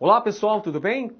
Olá pessoal, tudo bem?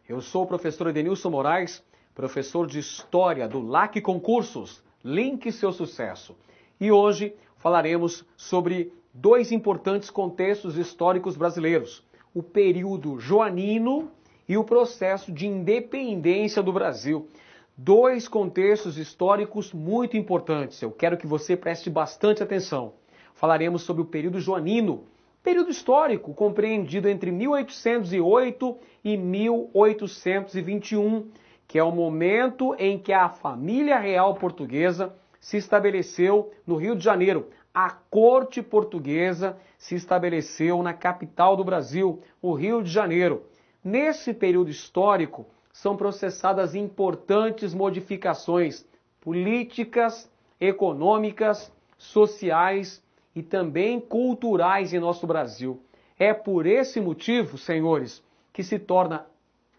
Eu sou o professor Edenilson Moraes, professor de História do LAC Concursos, Link Seu Sucesso. E hoje falaremos sobre dois importantes contextos históricos brasileiros, o período joanino e o processo de independência do Brasil. Dois contextos históricos muito importantes, eu quero que você preste bastante atenção. Falaremos sobre o período joanino, período histórico compreendido entre 1808 e 1821, que é o momento em que a família real portuguesa se estabeleceu no Rio de Janeiro. A corte portuguesa se estabeleceu na capital do Brasil, o Rio de Janeiro. Nesse período histórico, são processadas importantes modificações políticas, econômicas, sociais e também culturais em nosso Brasil. É por esse motivo, senhores, que se torna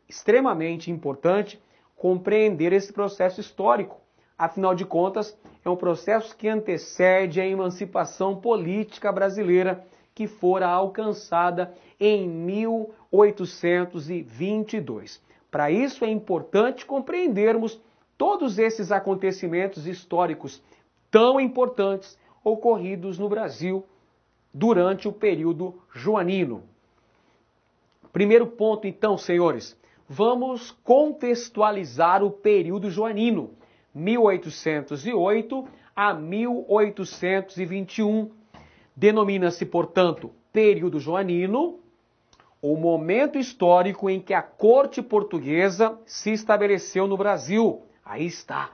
extremamente importante compreender esse processo histórico. Afinal de contas, é um processo que antecede a emancipação política brasileira que fora alcançada em 1822. Para isso é importante compreendermos todos esses acontecimentos históricos tão importantes ocorridos no Brasil durante o período joanino. Primeiro ponto, então, senhores, vamos contextualizar o período joanino, 1808 a 1821. Denomina-se, portanto, período joanino, o momento histórico em que a corte portuguesa se estabeleceu no Brasil. Aí está.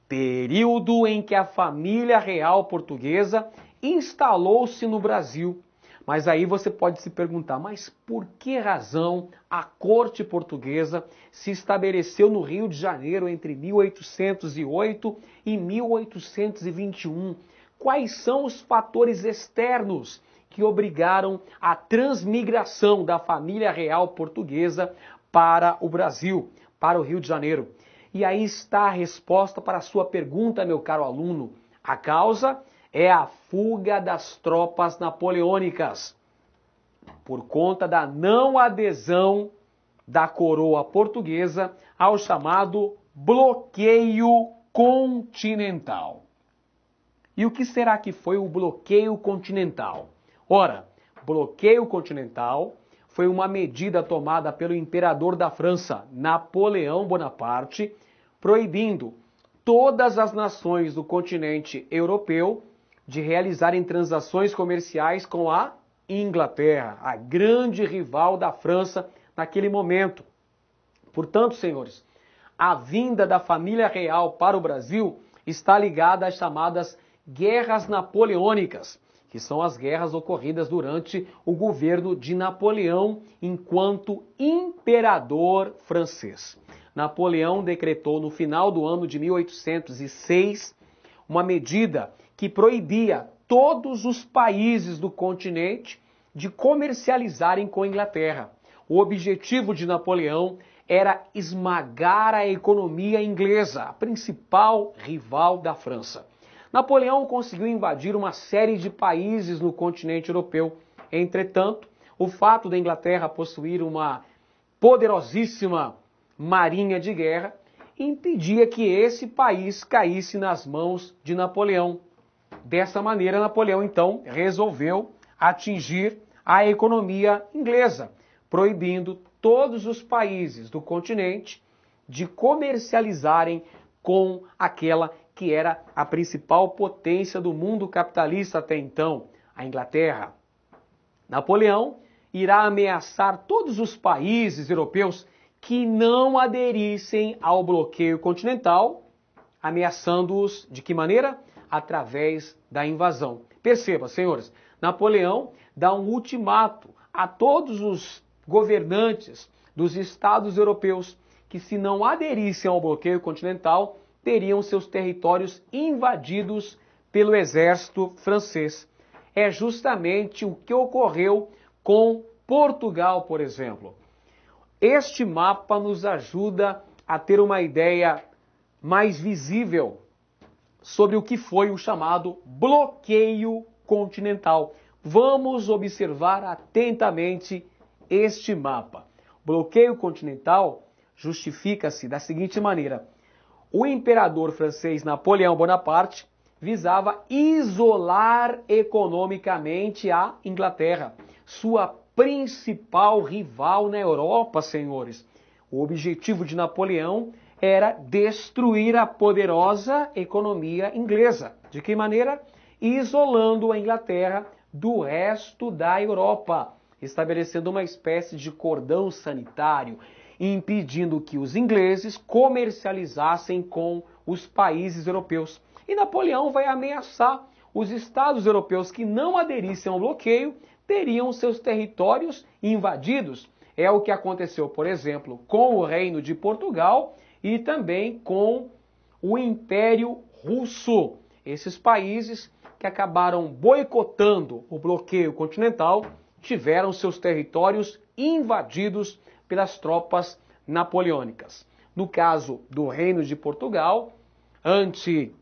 Período em que a família real portuguesa instalou-se no Brasil. Mas aí você pode se perguntar, mas por que razão a corte portuguesa se estabeleceu no Rio de Janeiro entre 1808 e 1821? Quais são os fatores externos que obrigaram a transmigração da família real portuguesa para o Brasil, para o Rio de Janeiro? E aí está a resposta para a sua pergunta, meu caro aluno. A causa é a fuga das tropas napoleônicas, por conta da não adesão da coroa portuguesa ao chamado bloqueio continental. E o que será que foi o bloqueio continental? Ora, bloqueio continental foi uma medida tomada pelo imperador da França, Napoleão Bonaparte, proibindo todas as nações do continente europeu de realizarem transações comerciais com a Inglaterra, a grande rival da França naquele momento. Portanto, senhores, a vinda da família real para o Brasil está ligada às chamadas guerras napoleônicas, que são as guerras ocorridas durante o governo de Napoleão enquanto imperador francês. Napoleão decretou no final do ano de 1806 uma medida que proibia todos os países do continente de comercializarem com a Inglaterra. O objetivo de Napoleão era esmagar a economia inglesa, a principal rival da França. Napoleão conseguiu invadir uma série de países no continente europeu. Entretanto, o fato da Inglaterra possuir uma poderosíssima marinha de guerra impedia que esse país caísse nas mãos de Napoleão. Dessa maneira, Napoleão, então, resolveu atingir a economia inglesa, proibindo todos os países do continente de comercializarem com aquela que era a principal potência do mundo capitalista até então, a Inglaterra. Napoleão irá ameaçar todos os países europeus que não aderissem ao bloqueio continental, ameaçando-os de que maneira? Através da invasão. Perceba, senhores, Napoleão dá um ultimato a todos os governantes dos estados europeus que, se não aderissem ao bloqueio continental, teriam seus territórios invadidos pelo exército francês. É justamente o que ocorreu com Portugal, por exemplo. Este mapa nos ajuda a ter uma ideia mais visível sobre o que foi o chamado bloqueio continental. Vamos observar atentamente este mapa. Bloqueio continental justifica-se da seguinte maneira: o imperador francês Napoleão Bonaparte visava isolar economicamente a Inglaterra, sua principal rival na Europa, senhores. O objetivo de Napoleão era destruir a poderosa economia inglesa. De que maneira? Isolando a Inglaterra do resto da Europa, estabelecendo uma espécie de cordão sanitário, impedindo que os ingleses comercializassem com os países europeus. E Napoleão vai ameaçar os estados europeus que não aderissem ao bloqueio, teriam seus territórios invadidos. É o que aconteceu, por exemplo, com o Reino de Portugal e também com o Império Russo. Esses países que acabaram boicotando o bloqueio continental tiveram seus territórios invadidos pelas tropas napoleônicas. No caso do Reino de Portugal, ante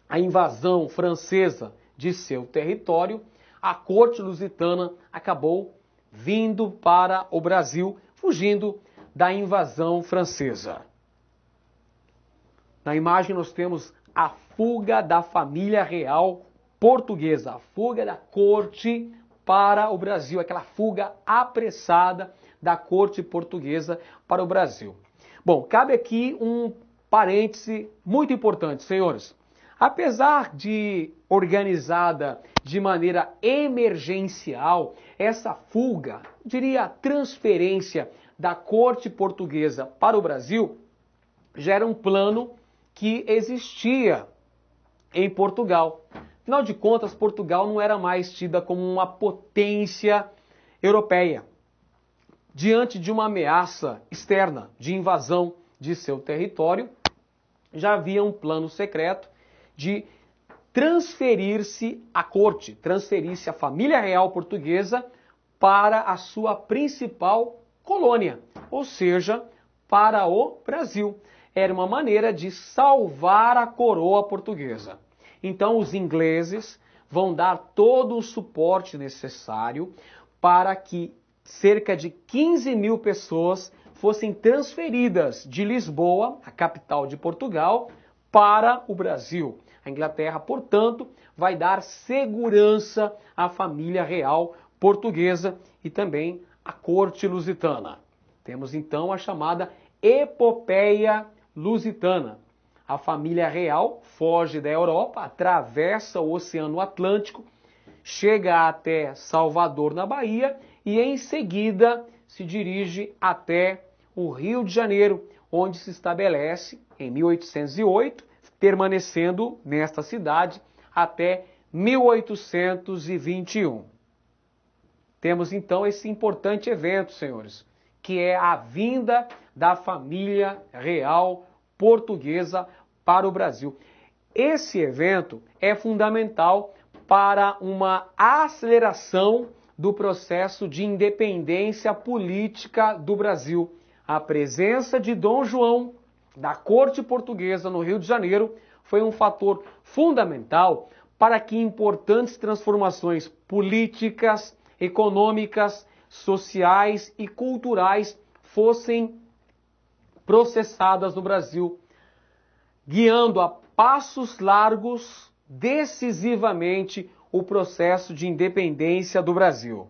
a invasão francesa de seu território, a corte lusitana acabou vindo para o Brasil, fugindo da invasão francesa. Na imagem nós temos a fuga da família real portuguesa, a fuga da corte para o Brasil, aquela fuga apressada da corte portuguesa para o Brasil. Bom, cabe aqui um parêntese muito importante, senhores. Apesar de organizada de maneira emergencial, essa fuga, diria transferência da corte portuguesa para o Brasil, já era um plano que existia em Portugal. Afinal de contas, Portugal não era mais tida como uma potência europeia. Diante de uma ameaça externa de invasão de seu território, já havia um plano secreto de transferir-se a corte, transferir-se a família real portuguesa para a sua principal colônia, ou seja, para o Brasil. Era uma maneira de salvar a coroa portuguesa. Então os ingleses vão dar todo o suporte necessário para que cerca de 15 mil pessoas fossem transferidas de Lisboa, a capital de Portugal, para o Brasil. A Inglaterra, portanto, vai dar segurança à família real portuguesa e também à corte lusitana. Temos então a chamada Epopeia Lusitana. A família real foge da Europa, atravessa o Oceano Atlântico, chega até Salvador, na Bahia, e em seguida se dirige até o Rio de Janeiro, onde se estabelece em 1808, permanecendo nesta cidade até 1821. Temos então esse importante evento, senhores, que é a vinda da família real portuguesa para o Brasil. Esse evento é fundamental para uma aceleração do processo de independência política do Brasil. A presença de Dom João, da corte portuguesa no Rio de Janeiro, foi um fator fundamental para que importantes transformações políticas, econômicas, sociais e culturais fossem processadas no Brasil, guiando a passos largos decisivamente o processo de independência do Brasil.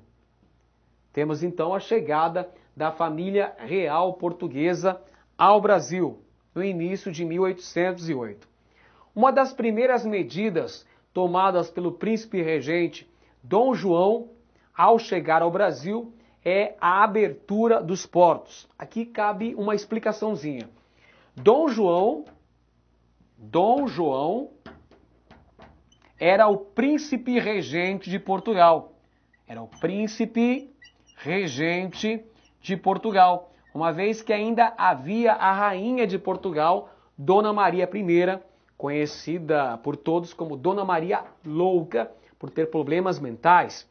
Temos então a chegada da família real portuguesa ao Brasil, no início de 1808. Uma das primeiras medidas tomadas pelo príncipe regente Dom João ao chegar ao Brasil é a abertura dos portos. Aqui cabe uma explicaçãozinha. Dom João era o príncipe regente de Portugal. Era o príncipe regente de Portugal, uma vez que ainda havia a rainha de Portugal, Dona Maria I, conhecida por todos como Dona Maria Louca, por ter problemas mentais.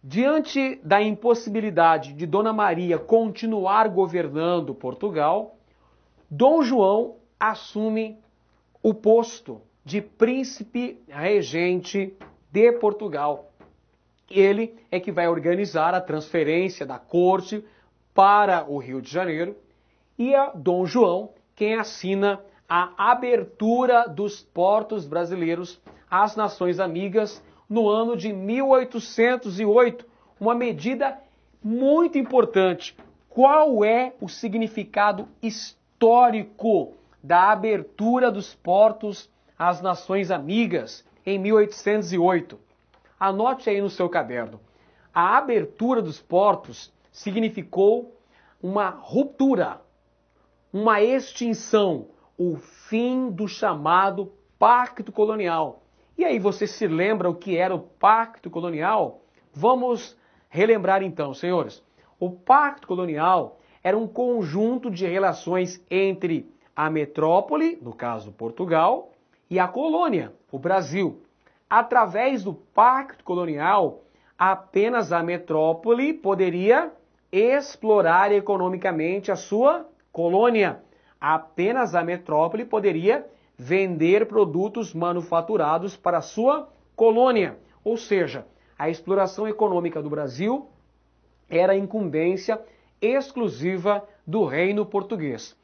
Diante da impossibilidade de Dona Maria continuar governando Portugal, Dom João assume o posto de príncipe regente de Portugal. Ele é que vai organizar a transferência da corte para o Rio de Janeiro, e é Dom João quem assina a abertura dos portos brasileiros às nações amigas no ano de 1808, uma medida muito importante. Qual é o significado histórico da abertura dos portos às nações amigas em 1808? Anote aí no seu caderno. A abertura dos portos significou uma ruptura, uma extinção, o fim do chamado Pacto Colonial. E aí, você se lembra o que era o Pacto Colonial? Vamos relembrar então, senhores. O Pacto Colonial era um conjunto de relações entre a metrópole, no caso Portugal, e a colônia, o Brasil. Através do Pacto Colonial, apenas a metrópole poderia explorar economicamente a sua colônia. Apenas a metrópole poderia vender produtos manufaturados para a sua colônia. Ou seja, a exploração econômica do Brasil era incumbência exclusiva do reino português.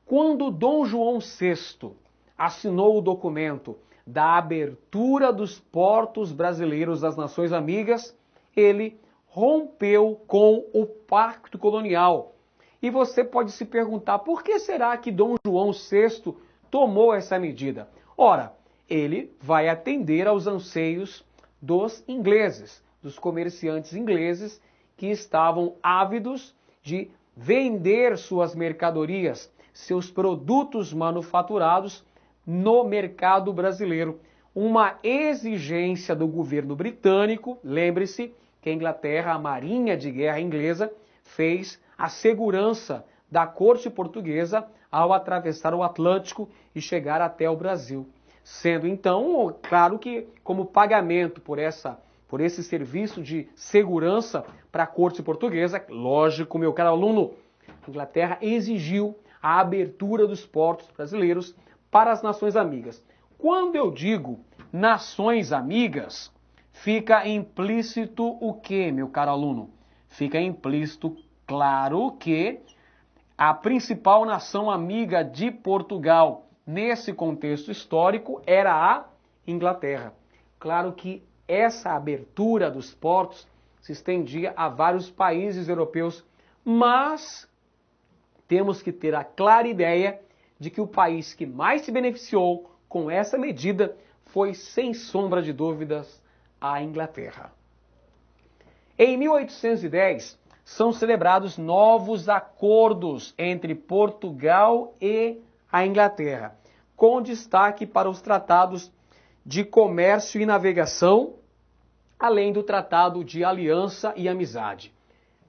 Quando Dom João VI assinou o documento da abertura dos portos brasileiros às nações amigas, ele rompeu com o Pacto Colonial. E você pode se perguntar, por que será que Dom João VI tomou essa medida? Ora, ele vai atender aos anseios dos ingleses, dos comerciantes ingleses que estavam ávidos de vender suas mercadorias, seus produtos manufaturados no mercado brasileiro. Uma exigência do governo britânico, lembre-se que a Inglaterra, a Marinha de Guerra inglesa, fez a segurança da corte portuguesa ao atravessar o Atlântico e chegar até o Brasil. Sendo então, claro que como pagamento por esse serviço de segurança para a corte portuguesa, lógico, meu caro aluno, a Inglaterra exigiu a abertura dos portos brasileiros para as nações amigas. Quando eu digo nações amigas, fica implícito o quê, meu caro aluno? Fica implícito, claro, que a principal nação amiga de Portugal nesse contexto histórico era a Inglaterra. Claro que essa abertura dos portos se estendia a vários países europeus, mas temos que ter a clara ideia de que o país que mais se beneficiou com essa medida foi, sem sombra de dúvidas, a Inglaterra. Em 1810, são celebrados novos acordos entre Portugal e a Inglaterra, com destaque para os tratados de comércio e navegação, além do tratado de aliança e amizade.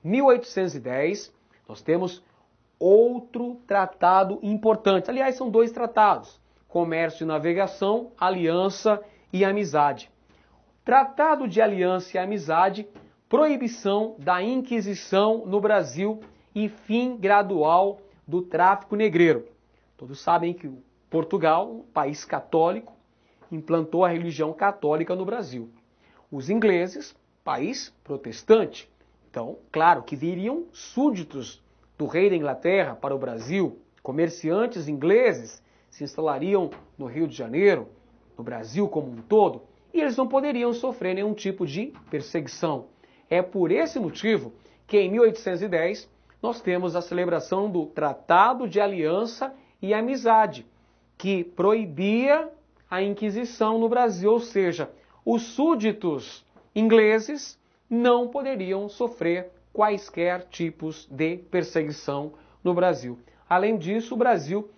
1810, nós temos outro tratado importante. Aliás, são dois tratados: comércio e navegação, aliança e amizade. Tratado de aliança e amizade, proibição da Inquisição no Brasil e fim gradual do tráfico negreiro. Todos sabem que Portugal, um país católico, implantou a religião católica no Brasil. Os ingleses, país protestante. Então, claro que viriam súditos do rei da Inglaterra para o Brasil, comerciantes ingleses se instalariam no Rio de Janeiro, no Brasil como um todo, e eles não poderiam sofrer nenhum tipo de perseguição. É por esse motivo que em 1810 nós temos a celebração do Tratado de Aliança e Amizade, que proibia a Inquisição no Brasil, ou seja, os súditos ingleses não poderiam sofrer quaisquer tipos de perseguição no Brasil. Além disso, o Brasil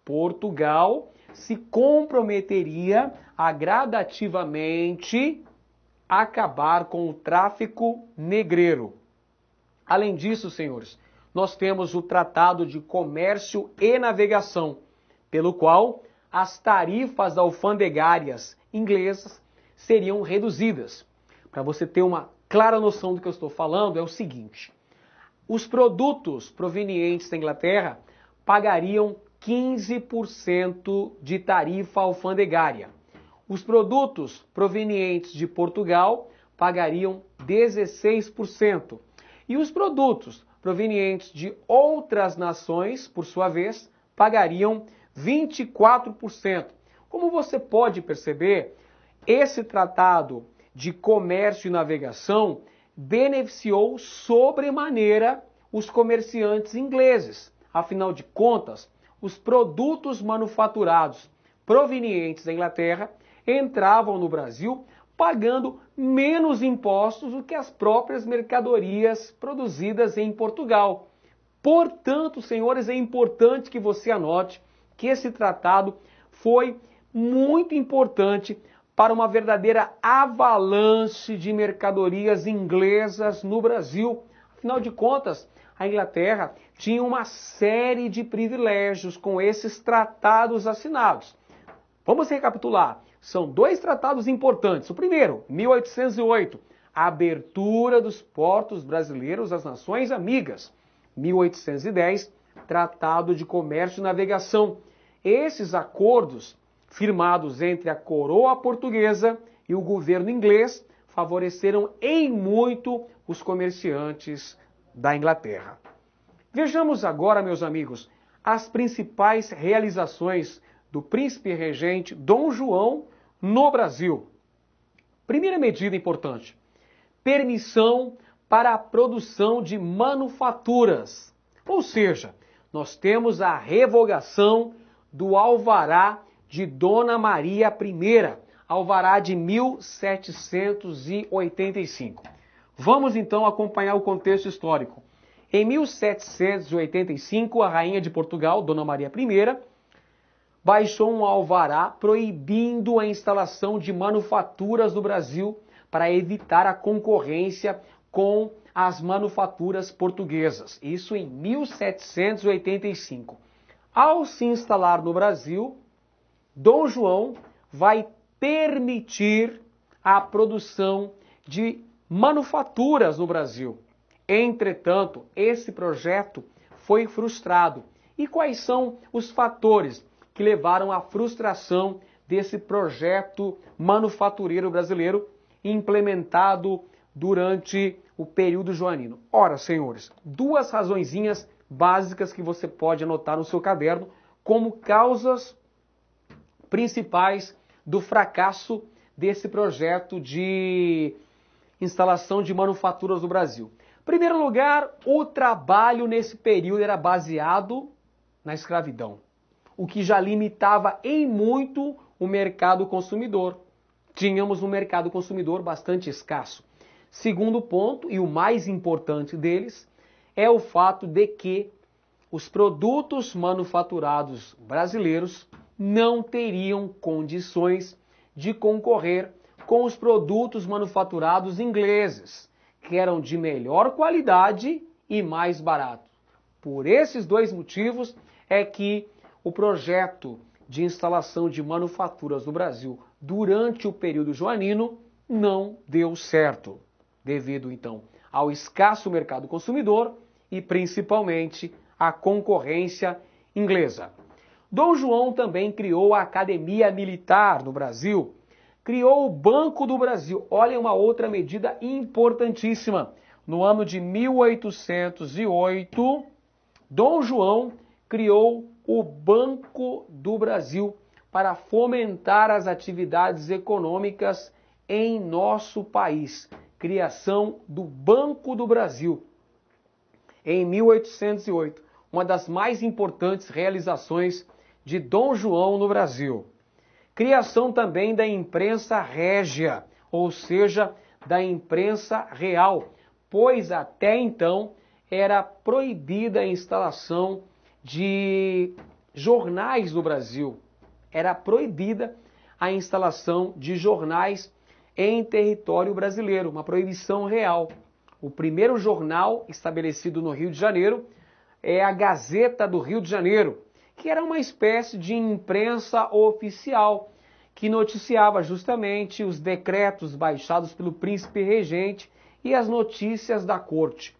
Portugal se comprometeria a gradativamente acabar com o tráfico negreiro. Além disso, senhores, nós temos o Tratado de Comércio e Navegação, pelo qual as tarifas alfandegárias inglesas seriam reduzidas. Para você ter uma clara noção do que eu estou falando, é o seguinte: os produtos provenientes da Inglaterra pagariam 15% de tarifa alfandegária. Os produtos provenientes de Portugal pagariam 16%. E os produtos provenientes de outras nações, por sua vez, pagariam 24%. Como você pode perceber, esse tratado de comércio e navegação beneficiou sobremaneira os comerciantes ingleses. Afinal de contas, os produtos manufaturados provenientes da Inglaterra entravam no Brasil pagando menos impostos do que as próprias mercadorias produzidas em Portugal. Portanto, senhores, é importante que você anote que esse tratado foi muito importante para uma verdadeira avalanche de mercadorias inglesas no Brasil. Afinal de contas, a Inglaterra tinha uma série de privilégios com esses tratados assinados. Vamos recapitular. São dois tratados importantes. O primeiro, 1808, a abertura dos portos brasileiros às nações amigas. 1810, Tratado de Comércio e Navegação. Esses acordos, firmados entre a coroa portuguesa e o governo inglês, favoreceram em muito os comerciantes da Inglaterra. Vejamos agora, meus amigos, as principais realizações do príncipe regente Dom João no Brasil. Primeira medida importante: permissão para a produção de manufaturas. Ou seja, nós temos a revogação do alvará de Dona Maria I, alvará de 1785. Vamos então acompanhar o contexto histórico. Em 1785, a rainha de Portugal, Dona Maria I, baixou um alvará proibindo a instalação de manufaturas no Brasil para evitar a concorrência com as manufaturas portuguesas. Isso em 1785. Ao se instalar no Brasil, Dom João vai permitir a produção de manufaturas no Brasil. Entretanto, esse projeto foi frustrado. E quais são os fatores que levaram à frustração desse projeto manufatureiro brasileiro implementado durante o período joanino? Ora, senhores, duas razõezinhas básicas que você pode anotar no seu caderno como causas principais do fracasso desse projeto de instalação de manufaturas no Brasil. Em primeiro lugar, o trabalho nesse período era baseado na escravidão, o que já limitava em muito o mercado consumidor. Tínhamos um mercado consumidor bastante escasso. Segundo ponto, e o mais importante deles, é o fato de que os produtos manufaturados brasileiros não teriam condições de concorrer com os produtos manufaturados ingleses, que eram de melhor qualidade e mais baratos. Por esses dois motivos é que o projeto de instalação de manufaturas no Brasil durante o período joanino não deu certo, devido então ao escasso mercado consumidor e principalmente à concorrência inglesa. Dom João também criou a Academia Militar no Brasil, criou o Banco do Brasil. Olha uma outra medida importantíssima. No ano de 1808, Dom João criou o Banco do Brasil para fomentar as atividades econômicas em nosso país. Criação do Banco do Brasil. Em 1808, uma das mais importantes realizações de Dom João no Brasil. Criação também da imprensa régia, ou seja, da imprensa real, pois até então era proibida a instalação de jornais no Brasil. Era proibida a instalação de jornais em território brasileiro, uma proibição real. O primeiro jornal estabelecido no Rio de Janeiro é a Gazeta do Rio de Janeiro, que era uma espécie de imprensa oficial, que noticiava justamente os decretos baixados pelo príncipe regente e as notícias da corte.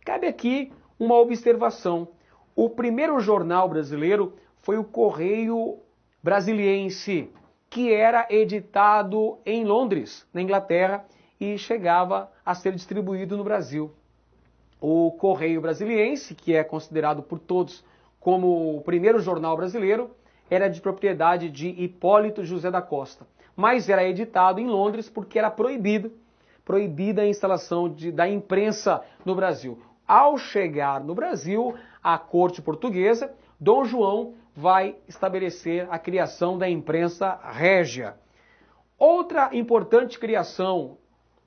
Cabe aqui uma observação. O primeiro jornal brasileiro foi o Correio Brasiliense, que era editado em Londres, na Inglaterra, e chegava a ser distribuído no Brasil. O Correio Brasiliense, que é considerado por todos como o primeiro jornal brasileiro, era de propriedade de Hipólito José da Costa, mas era editado em Londres porque era proibida a instalação da imprensa no Brasil. Ao chegar no Brasil, a corte portuguesa, Dom João vai estabelecer a criação da imprensa régia. Outra importante criação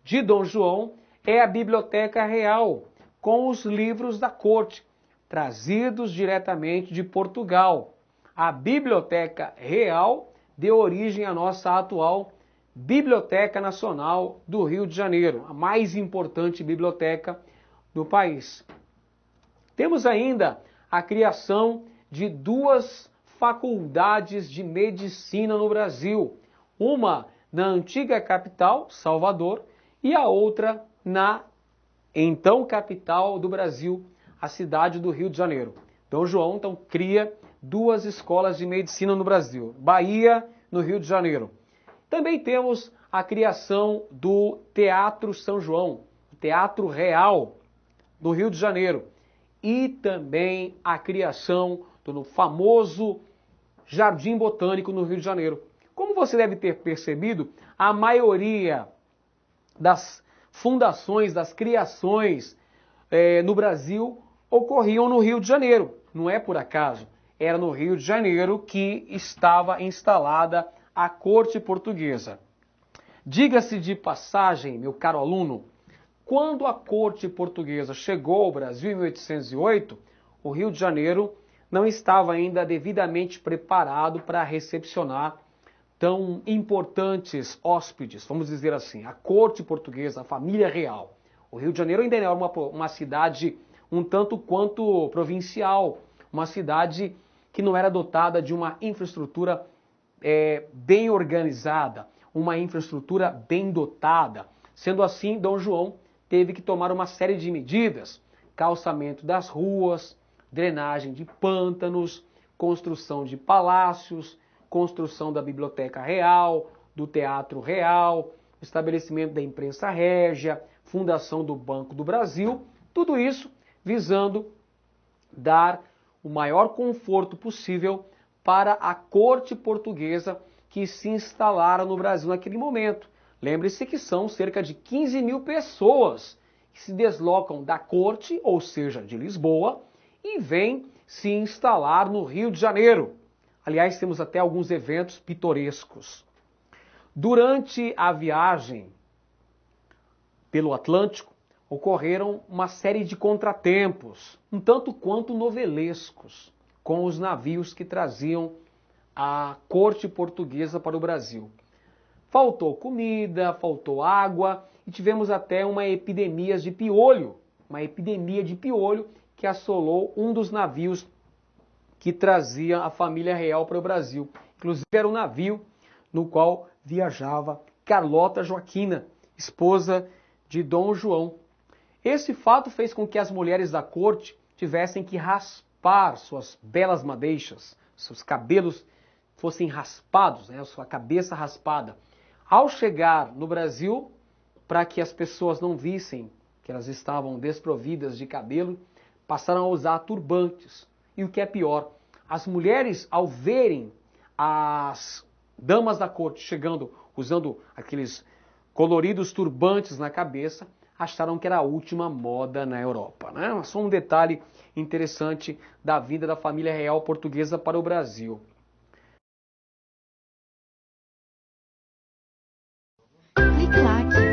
de Dom João é a Biblioteca Real, com os livros da corte, trazidos diretamente de Portugal. A Biblioteca Real deu origem à nossa atual Biblioteca Nacional do Rio de Janeiro, a mais importante biblioteca do país. Temos ainda a criação de duas faculdades de medicina no Brasil, uma na antiga capital, Salvador, e a outra na então capital do Brasil, a cidade do Rio de Janeiro. Dom João, então, cria duas escolas de medicina no Brasil, Bahia, no Rio de Janeiro. Também temos a criação do Teatro São João, o Teatro Real, do Rio de Janeiro. E também a criação do famoso Jardim Botânico no Rio de Janeiro. Como você deve ter percebido, a maioria das fundações, das criações no Brasil ocorriam no Rio de Janeiro. Não é por acaso. Era no Rio de Janeiro que estava instalada a corte portuguesa. Diga-se de passagem, meu caro aluno, quando a corte portuguesa chegou ao Brasil em 1808, o Rio de Janeiro não estava ainda devidamente preparado para recepcionar tão importantes hóspedes, vamos dizer assim, a corte portuguesa, a família real. O Rio de Janeiro ainda era uma cidade um tanto quanto provincial, uma cidade que não era dotada de uma infraestrutura bem organizada, uma infraestrutura bem dotada. Sendo assim, Dom João teve que tomar uma série de medidas, calçamento das ruas, drenagem de pântanos, construção de palácios, construção da Biblioteca Real, do Teatro Real, estabelecimento da imprensa régia, fundação do Banco do Brasil, tudo isso visando dar o maior conforto possível para a corte portuguesa que se instalara no Brasil naquele momento. Lembre-se que são cerca de 15 mil pessoas que se deslocam da corte, ou seja, de Lisboa, e vêm se instalar no Rio de Janeiro. Aliás, temos até alguns eventos pitorescos. Durante a viagem pelo Atlântico, ocorreram uma série de contratempos, um tanto quanto novelescos, com os navios que traziam a corte portuguesa para o Brasil. Faltou comida, faltou água e tivemos até uma epidemia de piolho que assolou um dos navios que trazia a família real para o Brasil. Inclusive era um navio no qual viajava Carlota Joaquina, esposa de Dom João. Esse fato fez com que as mulheres da corte tivessem que raspar suas belas madeixas, seus cabelos fossem raspados, né, sua cabeça raspada. Ao chegar no Brasil, para que as pessoas não vissem que elas estavam desprovidas de cabelo, passaram a usar turbantes. E o que é pior, as mulheres, ao verem as damas da corte chegando usando aqueles coloridos turbantes na cabeça, acharam que era a última moda na Europa, né? Só um detalhe interessante da vinda da família real portuguesa para o Brasil. Clique like.